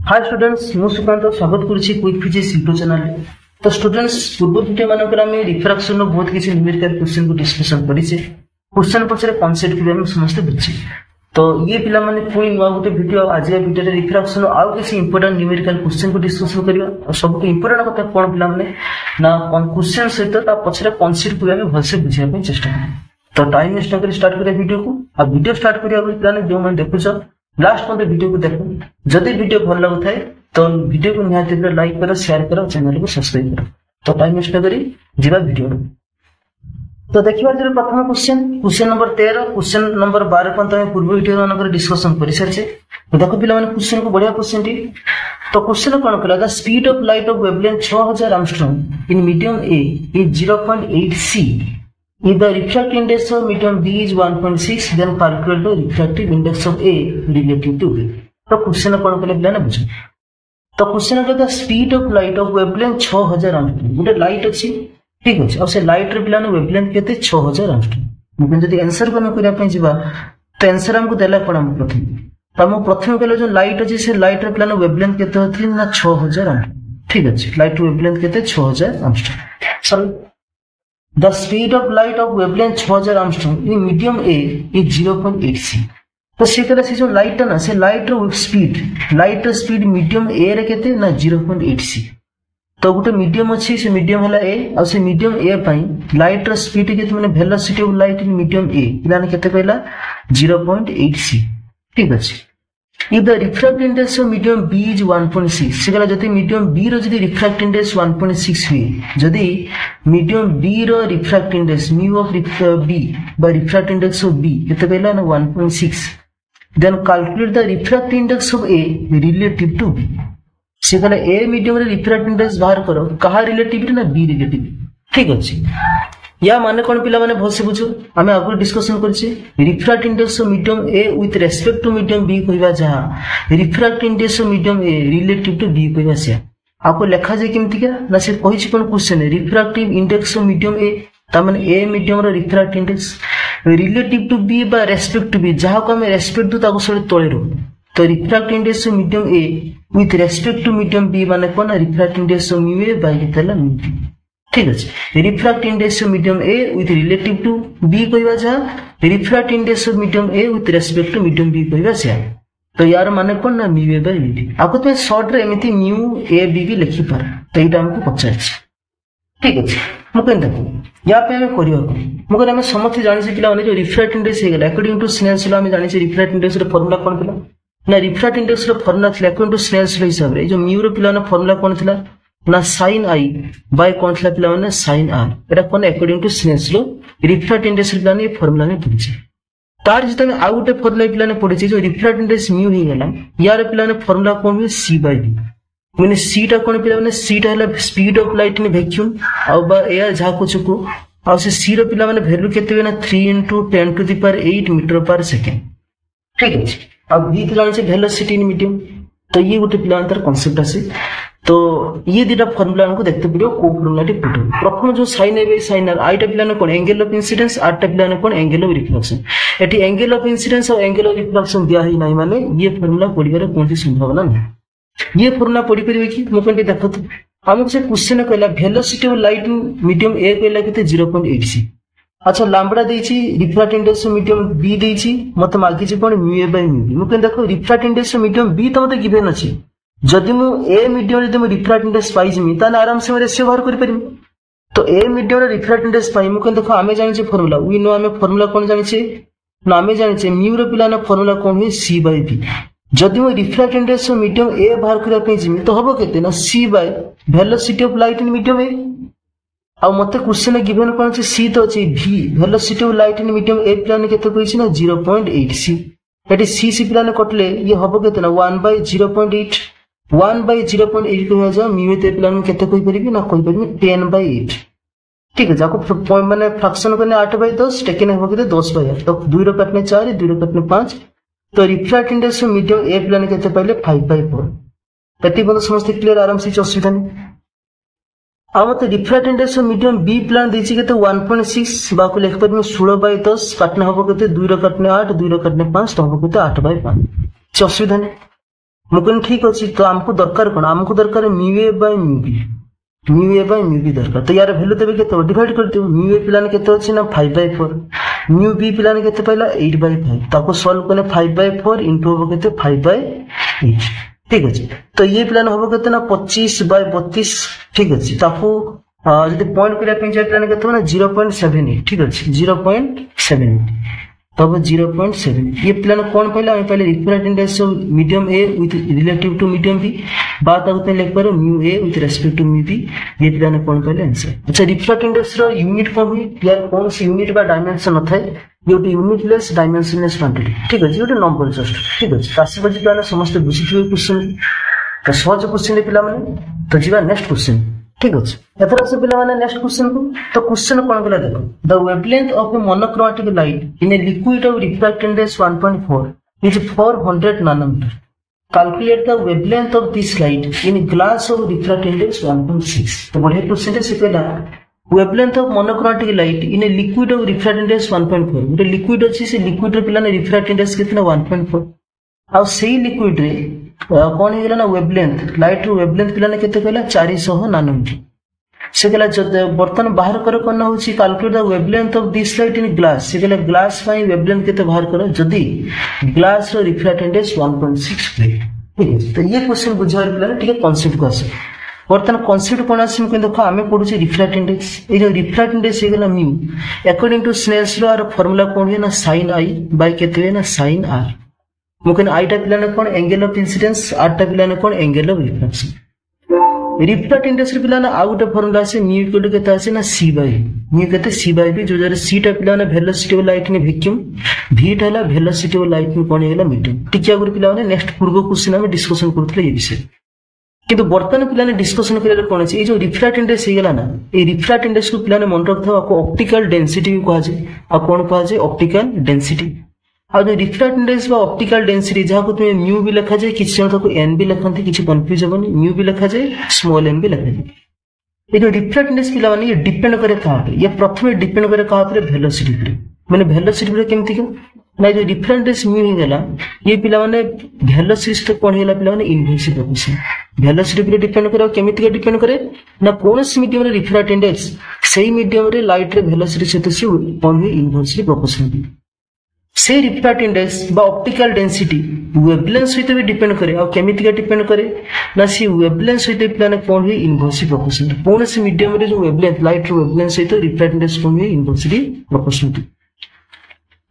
Hi students मु सुकांत स्वागत करुच्ची quick physics YouTube channel. तो स्टूडेंट्स पूर्व वीडियो मानक रिफ्रैक्शन रो बहुत किसी न्यूमेरिकल क्वेश्चन को डिस्कशन करिसे। क्वेश्चन पछरे कांसेप्ट भी हम समस्त बुझी। तो ये पिला माने पुणी नुआ गोटे वीडियो आज वीडियो रे रिफ्रैक्शन आउ किसी इंपोर्टेंट न्यूमेरिकल क्वेश्चन को डिस्कशन करिया। और सब इंपोर्टेंट कथा कोन पिला माने ना क्वेश्चन सहित ता पछरे कांसेप्ट को हम भलसे बुझिया पे चेष्टा करिया। तो टाइम वेस्ट न कर स्टार्ट करिया वीडियो को। अब वीडियो स्टार्ट करिया पिला ने जो मन देखुछ लास्ट पॉइंट वीडियो को देखो। जदि वीडियो भल लगुता है तो वीडियो को निहाती लाइक करो, शेयर करो, चैनल को सब्सक्राइब करो। तो टाइम वेस्ट करी जीवा वीडियो। तो देखिबा जे प्रथम क्वेश्चन नंबर 13 क्वेश्चन नंबर 12 पर हम पूर्व वीडियो मानकर डिस्कशन करि सारछे। तो देखो पिला माने क्वेश्चन को बढ़िया क्वेश्चन टी। तो क्वेश्चन कोन कहला the speed of light of wavelength 6000 angstrom in medium A is 0.8 c. If the refractive index of medium B is 1.6, then calculate the refractive index of A relative to B. तो question कौन कहले पिला ना बुझ। तो question कहता speed of light of wavelength 6000 angstrom. गोटे light अछि ठीक अछि और से लाइट रे पिला ना वेवलेंथ केते 6000 एंगस्ट्रॉम। मुझे जदी आंसर कोन करिया पे जीवा तो आंसर हमको देला कोन हम प्रथम। तो हम प्रथम कहले जो लाइट अछि से लाइट रे पिला ना वेवलेंथ केते होथि ना 6000 एंगस्ट्रॉम। ठीक अछि लाइट वेवलेंथ केते 6000 angstrom. Sir the speed of light of wavelength 6000 angstrom in medium A is 0.8 c. तो से कहला से जो लाइट ना से लाइट रो स्पीड मीडियम A रे केते ना 0.8 c. तो गोटे मीडियम अछि से मीडियम हला A और से मीडियम A पई लाइट रो स्पीड केते माने velocity of light in medium A माने केते कहला 0.8 c. ठीक अछि। If the refractive index of medium B is 1.6 से कहला जति मीडियम B रो जति refractive index 1.6 हुए जति medium B row refractive index mu of B by refractive index of B केते कहला ना 1.6 then calculate the refractive index of A relative to B. से कहला A मीडियम रे refractive index बाहर करो कहा रिलेटिव ना B रिलेटिव। ठीक अछि। या माने कोन पिला माने भलसे बुझो हमें आगु डिस्कशन करछि refractive index of medium A with respect to medium B कहबा जहां refractive index of medium A relative to B कहबा से आपको लिखा जाय केमति क्या ना से कहिछि कोन question refractive index of medium A ता माने ए मीडियम रो refractive index relative to B बा रेस्पेक्ट टू बी जहां को हमें रेस्पेक्ट दु ताको सळे तळे रो। तो refractive index of medium A with respect to medium B माने कोन refractive index of mu A by केतला म्यू बी। ठीक अछि। Refractive index of medium A with relative to B कहबा जा refractive index of medium A with respect to medium B कहबा से। तो यार माने कोन ना mu A by mu D आको तो शॉर्ट रे एमिति म्यू ए बी भी लिखि पार। तो एटा हमको पचाछ। ठीक अछि। मु कहन देखो या पे हम करियो मगर हम समस्त जानि से पिला माने जो रिफ्रैक्टिव इंडेक्स हे गेला अकॉर्डिंग टू स्नेल्स लॉ हम जानि से रिफ्रैक्टिव इंडेक्स रो फार्मूला कोन पिला ना रिफ्रैक्टिव इंडेक्स रो फार्मूला थिला अकॉर्डिंग टू स्नेल्स लॉ हिसाब रे जो म्यू रो पिला ना फार्मूला कोन थिला ना sin i बाय कोन थिला पिला माने sin r एटा कोन according to Snell's law refractive index पिला ने फार्मूला ने पढिছে। तार जिते में आउ गोटे फार्मूला पिला ने पढिছে जो रिफ्रैक्टिव इंडेक्स म्यू हे गेला यार पिला ने फार्मूला कोन भी c बाय v माने c टा कोन पिला माने c टा हला speed of light in vacuum आ बा एयर झाको चुको आ से c रो पिला माने वैल्यू केते ना 3 * 10⁸ मीटर पर सेकंड। ठीक है। अब v पिला से वेलोसिटी इन मीडियम तो ये गोटे पिला अंतर कांसेप्ट आसे। तो ये दुटा फार्मूला हमको देखते पड़ो को फार्मूला टी पुट प्रथम जो sin ए sin r आइटा पिला ने कोन एंगल ऑफ इंसिडेंस आरटा पिला ने कोन angle of reflection eighty angle of incidence और एंगल ऑफ रिफ्लेक्शन दिया ही नहीं माने ये फार्मूला पढिबार कोनसी संभावना नहीं। ये फार्मूला पढि परिबे कि मु कोन देखो तो हमको से क्वेश्चन कहला velocity of light in medium A कहला केते 0.8 c। अच्छा लैम्बडा देछि refractive index of medium B देछि मते मागी जे कोन म्यू ए बाय म्यू मु कोन देखो refractive index of medium B तो मते गिवन अछि जदि मु ए मीडियम जदि मु रिफ्रैक्टिव इंडेक्स पाइ जमी ताने आराम से रेशियो बाहर करि परिम। तो ए मीडियम रे रिफ्रैक्टिव इंडेक्स पाइ मु कोन देखो आमे जानि छे फार्मूला वी नो आमे फार्मूला कोन जानि छे ना आमे जानि छे म्यू रो पिला ना फार्मूला कोन है c बाय v जदि मु refractive index of medium A बाहर करिया पे जमी तो हबो केते ना c by velocity of light in medium A आ मते क्वेश्चन गिवन कोन छे c तो छे v velocity of light in medium A पिला ने केते कहि छी ना 0.8 c एटी c पिला ने कटले ये हबो केते ना 1 बाय 0.8 1 by 0.8 को जा म्यू ते पिला केते कोइ परिबी ना कोइ परिबी 10 by 8। ठीक है जाको माने फ्रैक्शन करने 8 by 10 टेकन हो के 10 by 8 तो 2 रो काटने 4 2 रो काटने 5 तो रिफ्रैक्टिव इंडेक्स मीडियम ए पिला केते पहले 5 by 4 तति बंद समस्त क्लियर आराम से असुविधा नहीं। आ मते रिफ्रैक्टिव इंडेक्स मीडियम बी प्लान देछि केते 1.6 बाको लिख पर 16 by 10 काटने हो केते 2 रो काटने 8 2 रो काटने 5 तो हो केते 8 by 5 असुविधा नहीं। मुझे ठीक अच्छे तो आमको दरकार कौन आमको दरकार mu A by mu B दरकार तो यार वैल्यू देवे के डिवाइड कर दियो म्यू ए पिलाने केते अछि ना 5/4 म्यू बी पिलाने केते पाइला 8/5 ताको सॉल्व करने 5/4 इनटू हो केते 5/8 ठीक अछि तो ये पिलाने होबो केते ना 25/32 ठीक अछि ताको जदि पॉइंट करिया पे जाय पिलाने केते ना 0.78 ठीक अछि 0.78 तब 0.7 ये प्लान कौन पहले हमें पहले refract index of medium A with relative to medium B बात आते लिख पारो mu A with respect to mu B ये प्लान कौन पहले आंसर अच्छा रिफ्रैक्ट इंडेक्स रो यूनिट कौन हुई यार कौन सी यूनिट बा डायमेंशन न थाए ये गोटे यूनिटलेस डायमेंशनलेस क्वांटिटी ठीक अछि गोटे नंबर जस्ट ठीक अछि तासी बजी प्लान समस्त बुझिथिबे क्वेश्चन तो सहज क्वेश्चन पिला माने तो जीवा नेक्स्ट क्वेश्चन ठीक अछि एथरा से पिला माने नेक्स्ट क्वेश्चन को तो क्वेश्चन कोन गला देखो the wavelength of a monochromatic light in a liquid of refract index 1.4 is 400 nanometre calculate the wavelength of this light in glass of refract index 1.6 तो बड़े क्वेश्चन से कहला wavelength of monochromatic light in a liquid of refract index 1.4 गोटे liquid अछि से liquid रे पिला ने रिफ्रैक्ट इंडेक्स कितना 1.4 आ सेही लिक्विड रे कौन है ना वेवलेंथ लाइट रो वेवलेंथ पिलाने केते कहला 400 नैनोमीटर से कहला जब बर्तन बाहर कर करना होची calculate the wavelength of this light in glass से कहला ग्लास पाई वेवलेंथ केते बाहर करो जदी ग्लास रो रिफ्रैक्ट इंडेक्स 1.6 ठीक है तो ये क्वेश्चन बुझार पिला ठीक है कांसेप्ट को आसे बर्तन कांसेप्ट कोन आसे हम देखो हमें पढुची रिफ्रैक्ट इंडेक्स ए जो रिफ्रैक्ट इंडेक्स हे गेला mu according to Snell's law और फार्मूला कोन है ना sin i बाय केते है ना sin r मुकन आईटा पिलाने कोन एंगल ऑफ इंसिडेंस आरटा पिलाने कोन angle of reflection refract index पिलाने आ गोटे फार्मूला से म्यू इक्वल टू केते आसे ना c बाय म्यू केते c बाय b जो जरे c टा पिलाने वेलोसिटी ऑफ लाइट ने वैक्यूम v टा हला वेलोसिटी ऑफ लाइट ने कोन हेला मीडियम टिकिया गुर पिलाने नेक्स्ट पूर्व क्वेश्चन में डिस्कशन करथले ये विषय किंतु वर्तमान पिलाने डिस्कशन करे कोन छै ए जो रिफ्रैक्ट इंडेक्स हे गेला ना ए रिफ्रैक्ट इंडेक्स को पिलाने मन रखथवा को ऑप्टिकल डेंसिटी भी कहा जाय आ कोन कहा जाय ऑप्टिकल डेंसिटी आ जो रिफ्रैक्ट इंडेक्स बा ऑप्टिकल डेंसिटी जहां को तुम्हें म्यू भी लिखा जाए किसी जगह को एन भी लिखनते किसी कंफ्यूज होबनी म्यू भी लिखा जाए स्मॉल एन भी लिखा जाए ये जो रिफ्रैक्ट इंडेक्स पिला माने ये डिपेंड करे कहां पे ये प्रथमे डिपेंड करे कहां पे वेलोसिटी पे माने वेलोसिटी पे केमति के ना जो रिफ्रैक्ट इंडेक्स म्यू हे गेला ये पिला माने वेलोसिटी तो कोन हेला पिला माने इनवर्स प्रोपोर्शनल वेलोसिटी पे डिपेंड करे केमति के डिपेंड करे ना कोनस मीडियम रे रिफ्रैक्ट इंडेक्स सेही मीडियम रे लाइट रे वेलोसिटी से तो से कोन इनवर्सली प्रोपोर्शनल से रिफ्रैक्ट इंडेक्स बा ऑप्टिकल डेंसिटी वेवलेंथ सहित भी डिपेंड करे और केमिति का डिपेंड करे ना सी वेवलेंथ सहित प्लान कोन है इनवर्सली प्रोपोर्शनल कोन से मीडियम रे जो वेवलेंथ लाइट रो वेवलेंथ सहित रिफ्रैक्ट इंडेक्स कोन है इनवर्सली प्रोपोर्शनल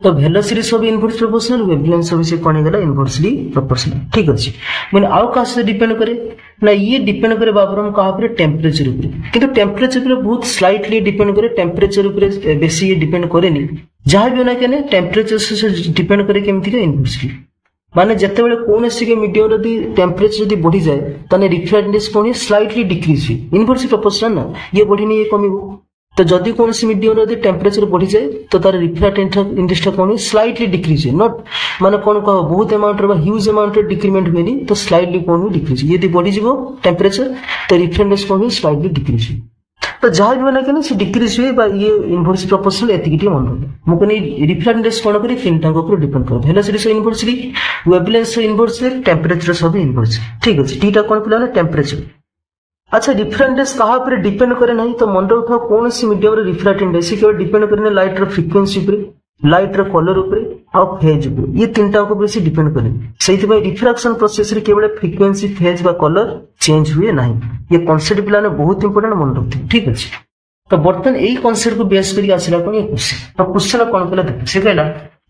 तो वेलोसिटी सब इनवर्स प्रोपोर्शनल वेवलेंथ सब से कोन गेला इनवर्सली प्रोपोर्शनल ठीक अछि माने आउ का से डिपेंड करे ना ये डिपेंड करे बाबरम कहा पर टेंपरेचर ऊपर किंतु टेंपरेचर ऊपर बहुत स्लाइटली डिपेंड करे टेंपरेचर ऊपर बेसी ये डिपेंड करे नहीं जहां भी होना केने टेंपरेचर से डिपेंड करे केमति का इनवर्सली माने जते बेले कोनसी के मीडियम रे टेंपरेचर यदि बढ़ी जाए तने रिफ्रैक्ट इंडेक्स कोन स्लाइटली डिक्रीज हुई इनवर्सली प्रोपोर्शनल ना ये बढ़ी नहीं ये कमिबो तो जदि कोनसी मीडियम रे टेंपरेचर बढ़ी जाए तो तार रिफ्रैक्ट इंडेक्स कोन स्लाइटली डिक्रीज है नॉट माने कोन कह बहुत अमाउंट रे ह्यूज अमाउंट रे डिक्रीमेंट होनी तो स्लाइटली कोन डिक्रीज यदि बढ़ी जिवो टेंपरेचर तो रिफ्रैक्ट इंडेक्स कोन स्लाइटली डिक्रीज हुई तो जहां भी बना के से डिक्रीज हुए बा ये इनवर्स प्रोपोर्शनल एतिकिटी मन रखो मु कोनी रिफ्रैक्ट इंडेक्स कोन करी तीनटा को ऊपर डिपेंड कर वेलोसिटी से इनवर्सली वेवलेंथ से इनवर्सली टेंपरेचर सब इनवर्स ठीक अछि टीटा कोन पिला टेंपरेचर अच्छा रिफ्रैक्ट इंडेक्स कहा पर डिपेंड करे नहीं तो मन रखो कौन सी मीडियम रे रिफ्रैक्ट इंडेक्स केवल डिपेंड करे लाइट रो फ्रीक्वेंसी ऊपर लाइट रो कलर ऊपर और फेज ऊपर ये तीनटा को बेसी डिपेंड करे सेहि भाई रिफ्रैक्शन प्रोसेस रे केवल फ्रीक्वेंसी फेज बा कलर चेंज हुए नहीं ये कांसेप्ट पिलाने बहुत इंपोर्टेंट मन रखते ठीक अछि तो बर्तन एही कांसेप्ट को बेस करी आसिला कोन ये क्वेश्चन तो क्वेश्चन कोन कहला देख से कहला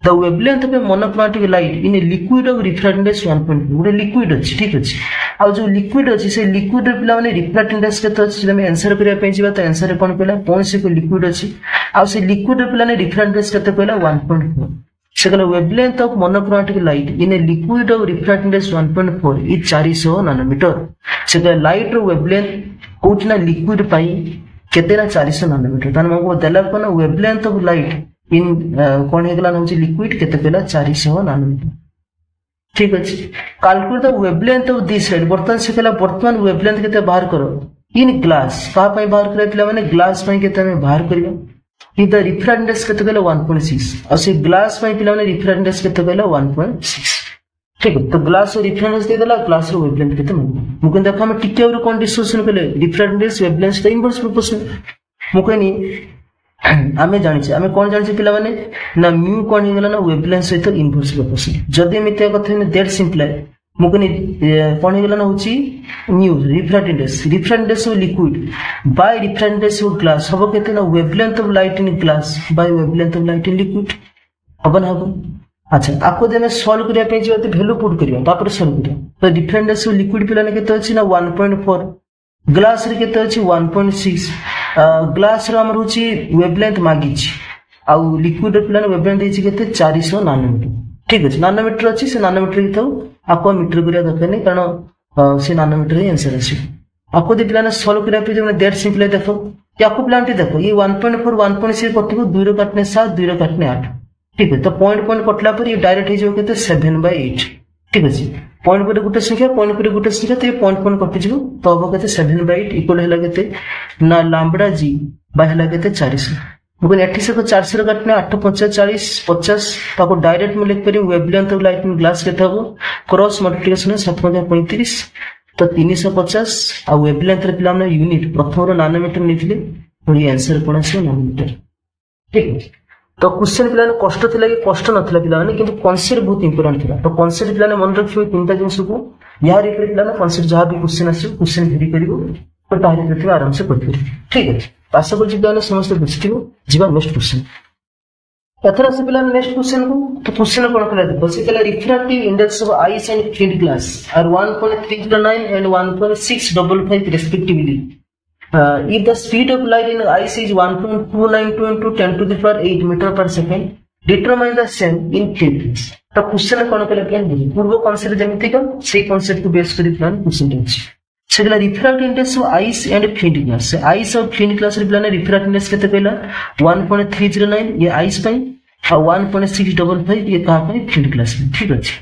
the wavelength of a monochromatic light in a liquid of refract index 1.2 गोटे लिक्विड अछि ठीक अछि आ जो लिक्विड अछि से लिक्विड रे पिला माने रिफ्रैक्ट इंडेक्स के तो जमे आंसर करिया पे जिबा तो आंसर कोन कहला कोन से को लिक्विड अछि आ से लिक्विड रे पिला ने रिफ्रैक्ट इंडेक्स केते कहला 1.4 से कहला wavelength of monochromatic light in a liquid of refract index 1.4 is 400 nanometre से कहला लाइट रो वेवलेंथ कोठना लिक्विड पाई केते ना 400 नैनोमीटर तन मको देला कोन वेवलेंथ ऑफ लाइट इन कोन हेगला न लिक्विड केते कहला 400 नैनोमीटर ठीक अछि calculate the wavelength of this light बर्तन से कहला वर्तमान वेवलेंथ केते बाहर करो इन ग्लास का पई बाहर करे पिला माने ग्लास पई केते में बाहर करियो इन द रिफ्रैक्ट इंडेक्स केते कहला 1.6 और से ग्लास पई पिला माने रिफ्रैक्ट इंडेक्स केते कहला 1.6 ठीक है। तो ग्लास रिफ्रेक्टेंस दे देला, ग्लास रो वेवलेंथ केते मुझे देखो हम टिके और कोन डिस्कशन कले रिफ्रेक्टेंस वेवलेंथ द इनवर्स प्रोपोर्शनल मुझे आमे जानिछे आमे कोन जानिछे पिला माने ना म्यू कोन हे गेला ना वेवलेंथ सहित इनवर्स प्रोपोर्शनल जदी मिते कथा ने दैट सिंपल मुझे कोन हे गेला ना होची mu refractance of liquid by refractance of glass हबो केते ना wavelength of light in glass by wavelength of light in liquid हबन हबो। अच्छा आपको देने सॉल्व करिया पे जो वैल्यू पुट करियो तापर सॉल्व करियो तो रिफ्रेक्टेंस ऑफ लिक्विड पिला ने केते अछि ना 1.4 ग्लास रे केते अछि 1.6 ग्लास रो हमर होची वेवलेंथ मागिछि आ लिक्विड रो पिला ने वेवलेंथ देछि केते 400 नैनोमीटर ठीक अछि नैनोमीटर अछि से नैनोमीटर हिथौ आपको मीटर करिया दरकार नै कारण से नैनोमीटर ही आंसर अछि आपको दे पिला ने सॉल्व करिया पे जो दैट सिंपल देखो कि आपको प्लान देखो ये 1.4 1.6 कटिको 2 रो काटने 7 2 रो काटने 8 ठीक है। तो पॉइंट कटला पर ये डायरेक्ट हो जाओ केते 7/8 ठीक अछि पॉइंट पर गुटे संख्या पॉइंट पर गुटे संख्या तो ये पॉइंट कटि जिवो तो अब केते 7/8 इक्वल हैला केते ना लैम्बडा जी बाय हैला केते 400 मुझे 80 से 400 रो काटने 8 45 50 ताको डायरेक्ट में लिख परियो wavelength of light in glass केते हबो क्रॉस मल्टीप्लिकेशन 735 तो 350 आ वेवलेंथ रे पिला हमने यूनिट प्रथम रो नैनोमीटर निथिले तो ये आंसर कोन आसे नैनोमीटर ठीक है। तो क्वेश्चन पिला ने कष्ट थिला कि कष्ट नथिला पिला माने किंतु कांसेप्ट बहुत इंपोर्टेंट थिला तो कांसेप्ट पिला ने मन रखियो तीनटा जिंस को यार रे पिला ने कांसेप्ट जहां भी क्वेश्चन आसे क्वेश्चन भेरी करिवो तो तारे प्रति आराम से पढ़ि ठीक है। आशा कर जिदा ने समस्त बुझिथिबो जीवा नेक्स्ट क्वेश्चन एथरा से पिला नेक्स्ट क्वेश्चन को तो क्वेश्चन कोन कला देखो से कला refractive index of ice and field glass are 1.309 and 1.655 respectively. If the speed of light in ice is 1.292 into 10 to the power 8 meter per second, determine the same in field. तो question कोन कला plan दे पूर्व concept जेमिति का से concept को base करी प्लान question अछि सेगला refractive index of ice and field glass ice और फिल्ड ग्लास रे प्लान रिफ्रैक्टिव इंडेक्स केते कहला 1.309 ये आइस पई और 1.655 ये कहा पई फिल्ड ग्लास में ठीक अछि।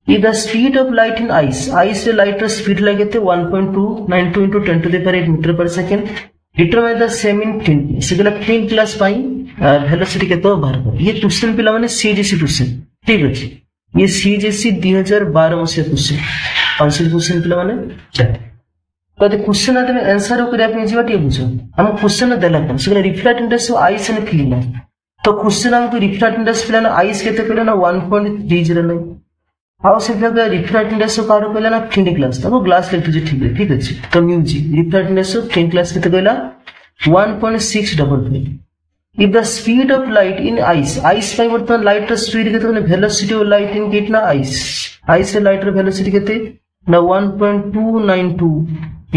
If the speed of light in ice रे light रो speed लगे थे 1.292 into 10 to the power 8 meter per second. Determine the same in field. सेगला field glass pi velocity केतो बाहर कर ये क्वेश्चन पिला माने CGC क्वेश्चन ठीक अछि ये CGC 2012 मसिया क्वेश्चन आंसर क्वेश्चन पिला माने तो क्वेश्चन आते में आंसर करिया पे जीवा टी बुझो हम क्वेश्चन देला कोन सेगला refractive index of ice and flint तो क्वेश्चन हमको रिफ्रैक्टिव इंडेक्स पिला ना आइस केते कहला ना 1.309 हाउ से जगह रिफ्रैक्टिव इंडेक्स कारो कहला ना फिल्ड ग्लास तो ग्लास लिख दीजिए ठीक है तो mu G refractive index flint glass केते कहला 1.655 if the speed of light in ice पाई वर्तमान लाइट रो स्पीड केते कहले वेलोसिटी ऑफ लाइट इन कितना आइस रे लाइट रो वेलोसिटी केते ना 1.292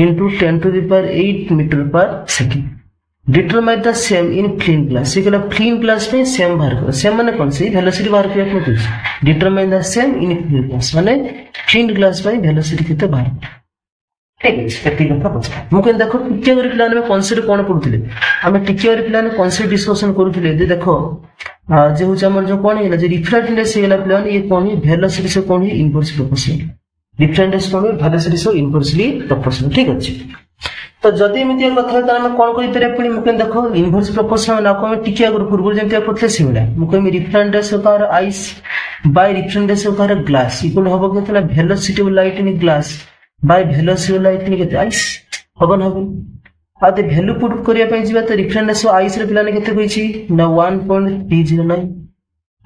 into 10 to the power 8 meter per second. Determine the same in clean glass. ये कहला clean glass में same बाहर करो same माने कौन सी velocity बाहर किया आपने कुछ determine the same in clean glass माने clean glass में velocity कितने बाहर ठीक है इसके का पता मुझे देखो टिके वाले प्लान में कॉन्सेप्ट कौन पढ़ुଥିଲେ हमें टिके वाले प्लान में कॉन्सेप्ट डिस्कशन करूଥିଲେ जे देखो जे हो हमर जो कौन है जे रिफ्रैक्टिव इंडेक्स वाला प्लान ये कौन है वेलोसिटी से कौन है इनवर्स प्रोपोर्शनल रिफ्रैक्टिव इंडेक्स कौन है वेलोसिटी से इनवर्सली प्रोपोर्शनल ठीक अछि तो जदि एमितिया कथा त हम कोन करि पेरे पुनी मुके देखो इनवर्स प्रोपोर्शनल ना को टिके अगर पूर्व जेंतिया पथले सिमिला मुके में रिफ्रैक्टिव इंडेक्स कार आइस बाय रिफ्रैक्टिव इंडेक्स कार ग्लास इक्वल होबो केतला velocity of light in glass by velocity of light in केते आइस हबन आ ते वैल्यू पुट करिया पे जिबा त रिफ्रैक्टिव इंडेक्स आइस रे पिलाने केते कहिछि ना 1.309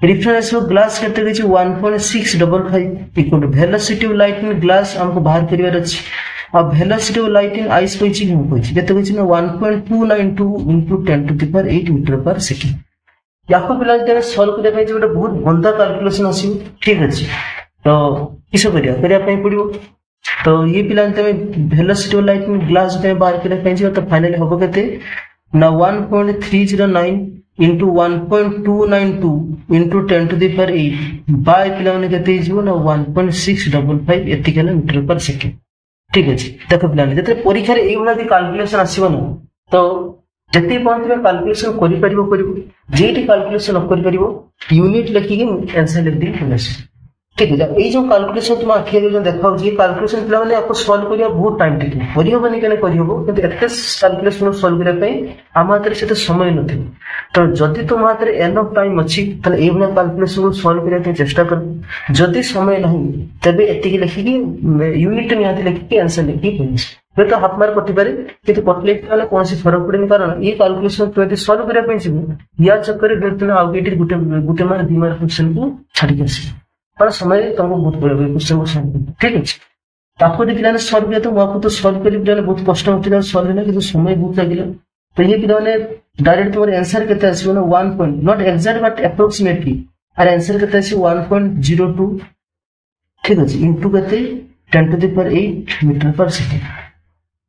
रिफ्रैक्टिव ऑफ ग्लास केते कहिछि 1.655 equal to velocity of light in glass हमको बाहर करिवार अछि अब velocity of light in ice कहिछि हम कहिछि केते कहिछि ना 1.292 into 10 to the power 8 meter per second याको पिला जे सॉल्व करिया पे जेटा बहुत गंदा कैलकुलेशन आसी ठीक अछि तो किसो करिया पे पड़ियो तो ये पिला तमे velocity of light in glass पे बाहर करिया पे जे तो फाइनली होबो केते ना 1.309 into 1.292 into 10 to the power 8 bye पिला ने केते जीव ना 1.655 एथिकल मीटर पर सेकंड ठीक अछि देखो पिला जते परीक्षा रे एई वाला कैलकुलेशन आसीबो न तो जते पॉइंट में कैलकुलेशन करि परिबो जेटी कैलकुलेशन करि परिबो यूनिट लिखि के आंसर लिख दी होनस ठीक है ए जो कैलकुलेशन तुम आखिर जो देखाउ जे कैलकुलेशन पिला माने आपको सॉल्व करिया बहुत टाइम टेकिंग करियो बनी केने करियो किंतु एते कैलकुलेशन सॉल्व करिया पे हम हाथ रे सेते समय नथि तो जदि तुम हाथ में एनफ टाइम अच्छी ताले ए भला कैलकुलेशन को सॉल्व करने के चेष्टा कर जदि समय नहीं तबे एतिकी लिखिकी यूनिट निहाती लिखिकी आंसर लिखिकी तो हाफ मार्क कटि पारे किंतु कटले वाला कौन सी फरक पड़ेनि कारण ये कैलकुलेशन तो यदि सॉल्व करने पे छिबो या चक्कर रे तुम आउ गेट गुटे गुटे मार दी मार क्वेश्चन को छाड़ी आसी पर समय तुमको बहुत पड़े क्वेश्चन को सॉल्व ठीक है ताको देखिला ने सॉल्व किया तो आपको तो सॉल्व करी पिला बहुत कष्ट होतिला सॉल्व ना किंतु समय बहुत लागिला तो ये पिला ने डायरेक्ट तुम्हारे आंसर केते आसीबो ना 1 point not exact but approximately और आंसर केते आसी 1.02 ठीक है इनटू केते 10 टू द पावर 8 मीटर पर सेकंड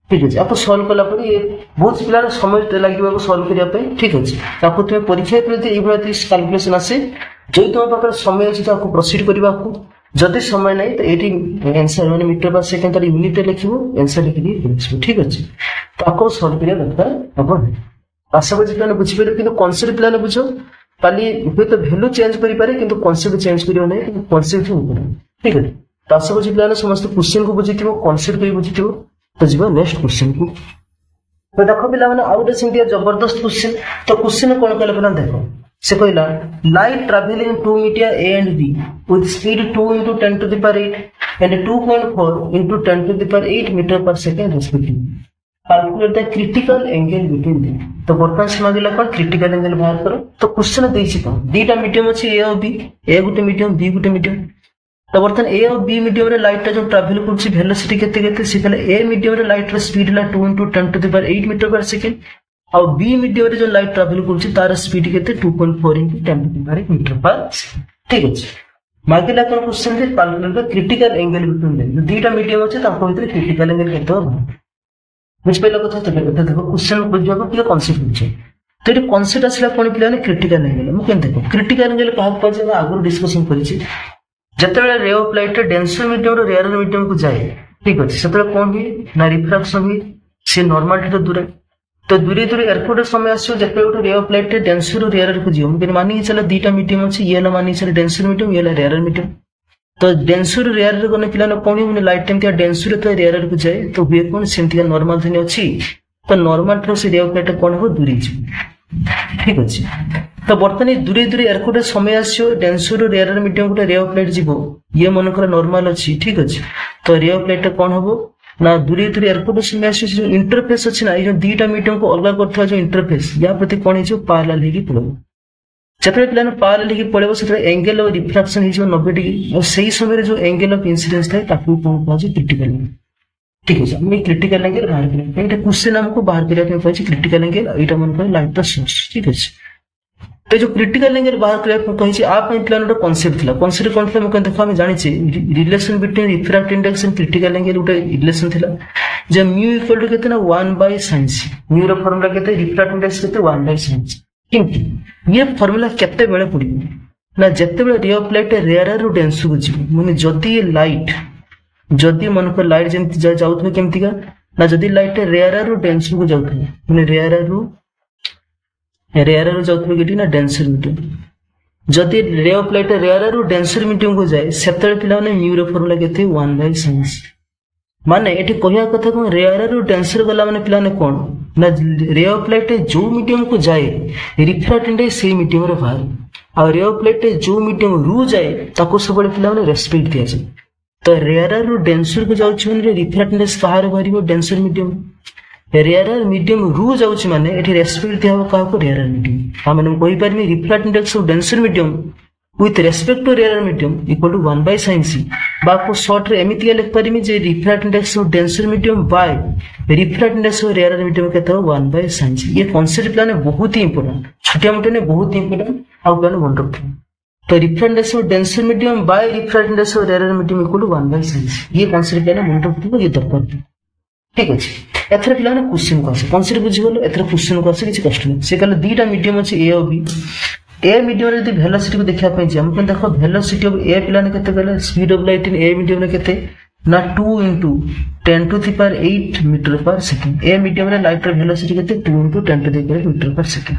ठीक है आपको सॉल्व कला पर ये बहुत पिलार समय लागिबा को सॉल्व करिया पे ठीक है आपको तुम परीक्षा प्रति ए भला कैलकुलेशन आसे जो तुम पाकर समय अछि तो आपको प्रोसीड करबा को जदि समय नहीं तो एटी आंसर माने मीटर पर सेकंड का यूनिट लिखिबो आंसर लिखि दी ठीक अछि तो आपको सॉल्व करिया दरकार अब आशा बुझी पिला बुझी पारे किंतु कांसेप्ट पिला बुझो खाली हुए तो वैल्यू चेंज करि पारे किंतु कांसेप्ट चेंज करियो नै कांसेप्ट हो ठीक है तो आशा बुझी पिला समस्त क्वेश्चन को बुझिथिबो कांसेप्ट को बुझिथिबो तो जीवा नेक्स्ट क्वेश्चन को तो देखो पिला माने आउट सेंटिया जबरदस्त क्वेश्चन तो क्वेश्चन कोन कले पिला देखो से कहला light travelling two media A and B with speed 2 into 10 to the power 8 and 2.4 into 10 to the power 8 metre पर second respectively calculate the critical angle between them तो वर्तमान से मागिला कोन क्रिटिकल एंगल बाहर करो तो क्वेश्चन देछि कोन दीटा मीडियम अछि ए और बी ए गुटे मीडियम बी गुटे मीडियम तो वर्तमान ए और बी मीडियम रे लाइट जो ट्रैवल करछि वेलोसिटी केते केते से कहले ए मीडियम रे लाइट रो स्पीड ला 2 into 10 to the power 8 metre पर सेकंड और बी मीडियम रे जो लाइट ट्रैवल करछि तार स्पीड केते 2.4 into 10 to the power 8 metre पर सेकंड ठीक अछि मागिला कोन क्वेश्चन दे calculate the critical angle between them दीटा मीडियम अछि ताको भीतर क्रिटिकल एंगल केते हो बुझ पहला कथा तो देखो क्वेश्चन बुझिया को कि कांसेप्ट बुझे तो ये कांसेप्ट असला कोन पिला ने क्रिटिकल एंगल मु केन देखो क्रिटिकल एंगल कहा पजे आगु डिस्कशन करिछि जते ray of light denser medium रो रेयर मीडियम को जाए ठीक अछि सेते कोन भी ना रिफ्रैक्शन भी से नॉर्मलिटी तो दूर तो दूरे दूरे एयरपोर्ट समय आसो जते उठो रे ऑफ लाइट डेंसर रो रेयर को जियो मु मानि चला दीटा मीडियम अछि ये ला मानि चला डेंसर मीडियम ये ला रेयर मीडियम तो डेंसर रेयर रे कोन पिला न कोन भी लाइट टाइम के डेंसर तो रेयर को जाए तो हुए कोन सेंटी नॉर्मल थने अछि तो नॉर्मल थ्रो से रे ऑफ लाइट कोन हो दूरी जी ठीक अछि तो बर्तनी दूरे दूरे एयरपोर्ट समय आसो डेंसर रेयर मीडियम को रे ऑफ लाइट जीवो ये मन कर नॉर्मल अछि ठीक अछि तो रे ऑफ लाइट कोन होबो ना दूरे दूरे एयरपोर्ट समय आसो जो इंटरफेस अछि ना ये दीटा मीडियम को अलग करथवा जो इंटरफेस या प्रति कोन हिजो पैरेलल हेगी पड़ो जब पिला पैरेलल हेगी पड़ो से एंगल ऑफ रिफ्लेक्शन हिजो 90 डिग्री और सही समय जो एंगल ऑफ इंसिडेंस थाए ताकू कोन कहै क्रिटिकल एंगल ठीक है हम क्रिटिकल एंगल बाहर करिया एटा क्वेश्चन हमको बाहर करिया पे कहै क्रिटिकल एंगल एटा मन कहै लाइट द सोर्स ठीक है तो जो क्रिटिकल एंगल बाहर करिया पे कहै आप पिला न कांसेप्ट थिला कांसेप्ट कोन थिला हम देखो हम जानि छी relation between refractive index and critical angle उटा रिलेशन थिला जे म्यू इक्वल टू केते ना 1/sin c म्यू रो फार्मूला केते रिफ्रैक्टिव इंडेक्स केते 1/sin c किंतु ये फार्मूला केते बेले पड़ी ना जते बेले रे ऑफ लाइट रेयर रो डेंस को जी माने जदी लाइट जदी मन को लाइट जेंति जाउथबे केमति का ना जदी लाइट रेयर रो डेंस को जाउथबे माने रेयर रो जाउथबे गेटी ना डेंसर मीडियम जदी रे ऑफ लाइट रेयर रो डेंसर मीडियम को जाए सेतले पिला ने म्यू रो फार्मूला केते 1/sin c माने एठी कहिया कथा को रेयर रो डेंसर गला माने पिला ने कोन ना रे ऑफ लाइट जो मीडियम को जाए रिफ्रैक्टिव इंडेक्स से मीडियम रे बाहर और रे ऑफ लाइट जो मीडियम रू जाए ताको सब पिला ने रेस्पेक्ट दिया जाए तो रेयर रो डेंसर को जाउछ माने रिफ्रैक्टिव इंडेक्स बाहर बाहरिबो डेंसर मीडियम रेयर मीडियम रू जाउछ माने एठी रेस्पेक्ट दिया का को रेयर मीडियम हम कोइ परमी refractive index of denser medium with respect to rear medium equal to 1/sin c बाको शॉर्ट रे एमिति लिख परमी जे refractive index of denser medium by refractive index of rare medium केते 1/sin c ये कांसेप्ट प्लान बहुत ही इंपोर्टेंट छोटा मोटे ने बहुत ही इंपोर्टेंट आ प्लान मन रखो तो refractive index of denser medium by refractive index of rare medium equal to 1/sin c ये कांसेप्ट प्लान मन रखो ये दरकार ठीक अछि एथरे प्लान क्वेश्चन को आसे कांसेप्ट बुझि गेलो एथरे क्वेश्चन को आसे किछ कष्ट नै से कहले दीटा मीडियम अछि ए और बी ए मीडियम रे वेलोसिटी को देखा पे जे हम देखो वेलोसिटी ऑफ ए प्लान केते कहले speed of light in A medium रे केते ना 2 into 10 to the power 8 metre पर सेकंड ए मीडियम रे लाइट रे वेलोसिटी केते 2 into 10 to the power 8 metre पर सेकंड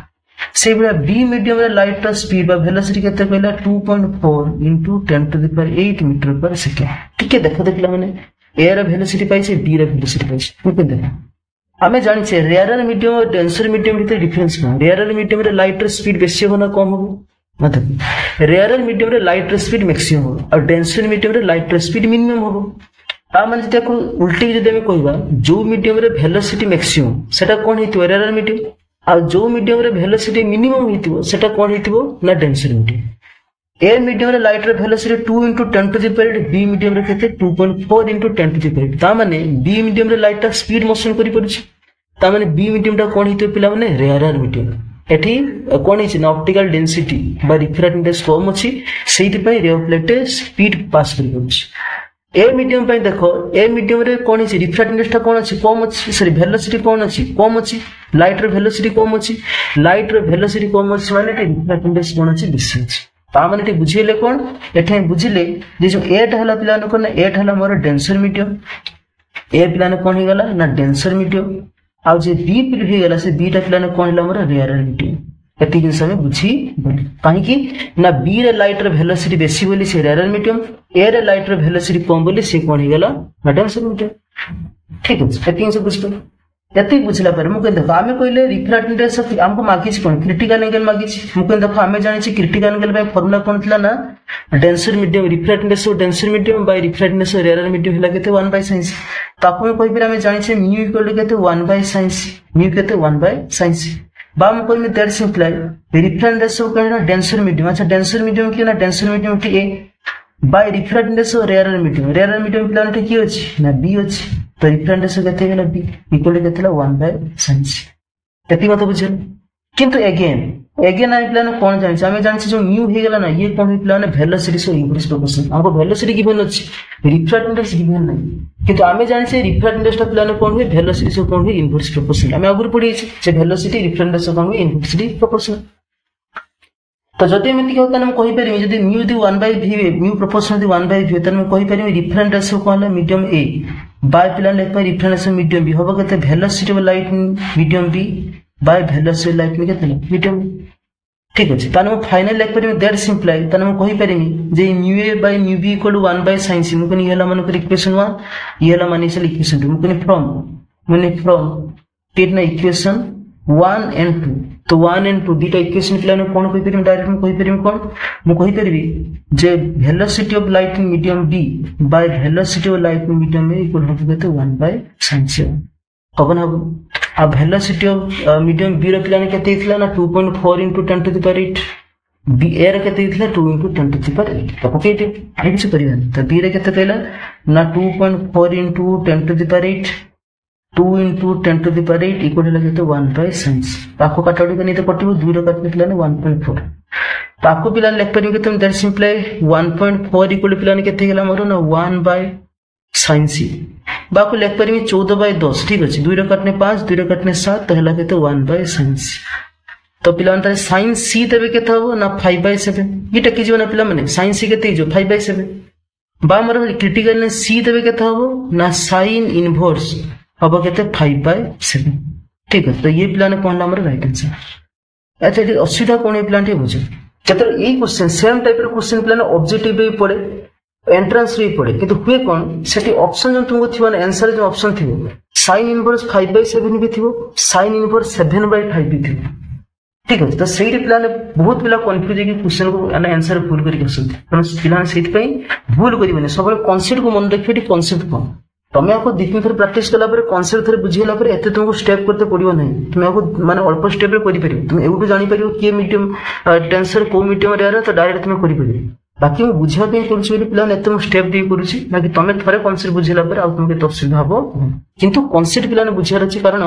से बड़ा बी मीडियम रे लाइट रा स्पीड बा वेलोसिटी केते कहला 2.4 into 10 to the power 8 metre पर सेकंड ठीक है देखो देखला माने ए रा वेलोसिटी पाइसे बी रा वेलोसिटी पाइसे ओके देखो आमे जानिछे रेयरर मीडियम और डेंसर मीडियम भितर डिफरेंस कौन रेयरर मीडियम रे लाइट रे स्पीड बेसी हो ना कम हो मतलब रेयरर मीडियम रे लाइट रे स्पीड मैक्सिमम हो और डेंसर मीडियम रे लाइट रे स्पीड मिनिमम हो ता माने जते को उल्टी जदे में कहबा जो मीडियम रे वेलोसिटी मैक्सिमम सेटा कोन हेतिबो रेयरर मीडियम आ जो मीडियम रे वेलोसिटी मिनिमम हेतिबो सेटा कोन हेतिबो ना डेंसर मीडियम ए मीडियम रे लाइट रे velocity 2 * 10 to the power 8 B medium रे केते 2.4 * 10 टू द पावर 8 ता माने बी मीडियम रे लाइट ता स्पीड मोशन करि पड़छि ता माने बी मीडियम टा कोन हेतिबो पिला माने रेयरर मीडियम एठी कोन हिछि ना ऑप्टिकल डेंसिटी बा रिफ्रैक्टिव इंडेक्स कम अछि सेहि पय रे ऑफ लाइट स्पीड पास करि पड़छि ए मीडियम पय देखो ए मीडियम रे कोन हिछि रिफ्रैक्टिव इंडेक्स टा कोन अछि कम अछि सॉरी वेलोसिटी कोन अछि कम अछि लाइट रे वेलोसिटी कम अछि लाइट रे वेलोसिटी कम अछि माने रिफ्रैक्टिव इंडेक्स कोन अछि बेसी अछि ता माने टी बुझिले कोन एठे बुझिले जे जो ए टा हला पिला न कोन ए टा हला मोर डेंसर मीडियम ए पिला न कोन हे गला ना डेंसर मीडियम आ जे बी पिल हे गला से बी टा पिला न कोन हला मोर रेयरर मीडियम एति जिंस हम बुझी काहे कि ना बी रे लाइट रे वेलोसिटी बेसी बोली से रेयरर मीडियम ए रे लाइट रे वेलोसिटी कम बोली से कोन हे गला ना डेंसर मीडियम ठीक है एति जिंस बुझ एति बुझला पर मु देखो आमे कहले रिफ्रैक्टिव इंडेक्स हमको मागिछि कोन क्रिटिकल एंगल मागिछि मु देखो आमे जानि छी क्रिटिकल एंगल बाय फार्मूला कोन थिला ना denser medium refractive index of denser medium by refractive index of rarer medium हिला केते 1/sin ताको में कहि फिर आमे जानि छी म्यू इक्वल टू केते 1/sin म्यू केते 1/sin बा मु कहले that simple refractive index of कहना डेंसर मीडियम अच्छा डेंसर मीडियम की ना डेंसर मीडियम की A by refractive index of rarer medium प्लान की अछि ना बी अछि तो रिफ्रैक्टिव इंडेक्स केते गेला बी इक्वल टू केतेला 1/sin एति मत बुझल किंतु अगेन आइ प्लान कोन जानि हमें जानि जो म्यू हे गेला ना ये कोन प्लान वेलोसिटी सो इनवर्स प्रोपोर्शनल हमको वेलोसिटी गिवन अछि रिफ्रैक्टिव इंडेक्स गिवन नै किंतु हमें जानि से रिफ्रैक्टिव इंडेक्स प्लान कोन होय वेलोसिटी सो कोन होय इनवर्स प्रोपोर्शनल हमें आगुर पढि छै जे वेलोसिटी रिफ्रैक्टिव इंडेक्स कोन होय इनवर्सली प्रोपोर्शनल तो जदि एमति के होता हम कहि परिमी जदि म्यू दी 1/v म्यू प्रोपोर्शनल दी 1/v त हम कहि परिमी रिफ्रैक्टिव इंडेक्स कोन है मीडियम ए बाय प्लान लेख पर रिफ्रैक्टिव इंडेक्स मीडियम बी होबो केते velocity of light medium B by velocity light में केते मीडियम ठीक अछि ताने हम फाइनल लेख परिमी दैट सिंपल ताने हम कहि परिमी जे mu A by mu B equal to 1/sin c मुकनी हेला मन कर इक्वेशन 1 ये हेला माने से इक्वेशन 2 मुकनी फ्रॉम टेन इक्वेशन 1 and 2 तो 1 and 2 दीटा इक्वेशन प्लान कोन कहि परिमी डायरेक्ट हम कहि परिमी कोन मु कहि परिबी जे velocity of light in medium b by velocity of light in medium में इक्वल होबे तो 1/sin c कबन हबो आ वेलोसिटी ऑफ मीडियम b रे प्लान केते थिला ना 2.4 * 10 to the power 8 b a ray केते थिला 2 * 10 टू द पावर 8 तो पकेट आइ किछ परिबा तो b रे केते कहला ना 2.4 * 10 to the power 8 2 * 10 to the power 8 equal लगे तो 1/sin ताको काटोडी कनी तो कटिबो 2 रो काटने पिलाने 1.4 ताको पिलाने लेख परिम के तुम दैट सिंपल 1.4 इक्वल पिलाने केते गेला मोर ना 1/sin c बाको लेख परिम 14/10 ठीक अछि 2 रो काटने 5 2 रो काटने 7 तो हला के तो 1/sin c तो पिलाने तारे sin c देबे केते हो ना 5/7 इटा की जो ना पिला माने sin c केते जो 5/7 बा मोर क्रिटिकल ने c देबे केते हो ना sin इनवर्स अब कहते 5/7 ठीक है तो ये प्लान कौन हमारा राइट आंसर अच्छा ये असुविधा कौन है प्लान बुझे जब ये क्वेश्चन सेम टाइप रो क्वेश्चन प्लान ऑब्जेक्टिव भी पड़े एंट्रेंस भी पड़े किंतु हुए कौन सेठी ऑप्शन जो तुमको थिबो आंसर जो ऑप्शन थिबो sin इनवर्स 5/7 भी थिबो sin इनवर्स 7/5 भी थिबो ठीक है तो सेही प्लान बहुत पिला कंफ्यूज है क्वेश्चन को आंसर भूल करी आसंती कारण पिला सेठी पई भूल करिबने सब कांसेप्ट को मन रखिबे कांसेप्ट को तमे आपको दिखने थर प्रैक्टिस कला पर कांसेप्ट थर बुझिला पर एते तुमको स्टेप करते पड़ियो नै तुम आपको माने अल्प स्टेप रे करि परियो तुम एउटु जानि परियो के मीडियम टेंसर को मीडियम रे आरो तो डायरेक्ट तुम करि परियो बाकी मु बुझा पे करछि बे प्लान एते मु स्टेप दे करछि बाकी तमे थरे कांसेप्ट बुझिला पर आ तुमके तो सुविधा हो किंतु कांसेप्ट प्लान बुझिया रछि कारण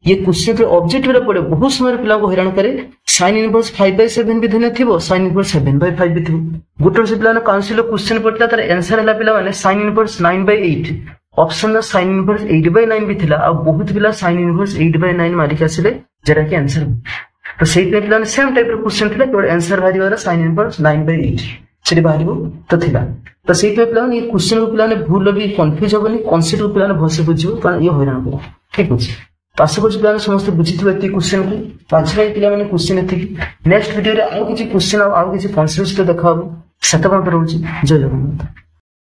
ये क्वेश्चन रे ऑब्जेक्टिव रे पड़े बहुत समय पिला को हैरान करे sin इनवर्स 5/7 भी धने थिबो sin इनवर्स 7/5 भी थिबो गुटर से प्लान काउंसिल क्वेश्चन पड़ता तार आंसर हला पिला माने sin inverse 9/8 option the sin inverse 8/9 भी थिला आ बहुत पिला sin इनवर्स 8/9 मारि के आसिले जरा के आंसर तो सेही पे प्लान सेम टाइप रो क्वेश्चन थिला केवल आंसर भारी वाला sin इनवर्स 9/8 सेठी बाहरिबो तो थिला तो सेही पे प्लान ये क्वेश्चन को प्लान भूल भी कंफ्यूज होबनी कांसेप्ट को प्लान भसे बुझिबो कारण ये हैरान करा ठीक अछि तो आशा करछि प्लान समस्त बुझिथिबे एते क्वेश्चन को आज भाई पिला माने क्वेश्चन एते नेक्स्ट वीडियो रे आ किछि क्वेश्चन आ किछि कांसेप्ट तो देखाबो सतबन रहउछि जय जगन्नाथ।